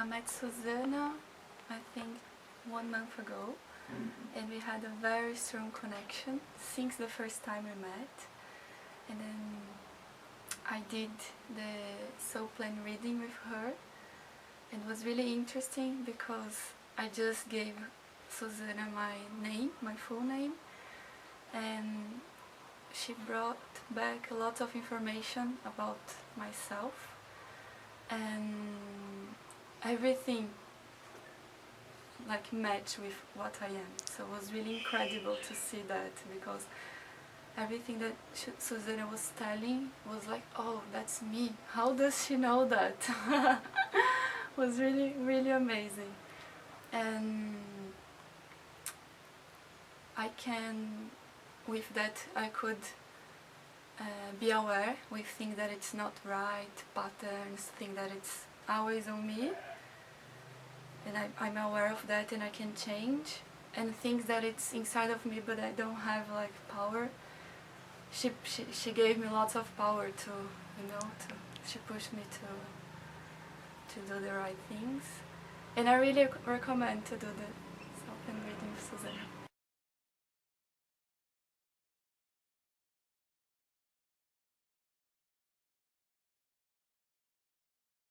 I met Susana, I think 1 month ago, and we had a very strong connection since the first time we met. And then I did the soul plan reading with her. It was really interesting because I just gave Susana my name, my full name, and she brought back a lot of information about myself, and everything like matched with what I am. So it was really incredible to see that, because everything that Susana was telling was like, oh, that's me. How does she know that? Was really, really amazing. And with that I could be aware with things that it's not right, patterns, things that it's always on me, and I'm aware of that and I can change, and things that it's inside of me but I don't have like power. She gave me lots of power to, she pushed me to do the right things, and I really recommend to do the self-plan reading with Susana.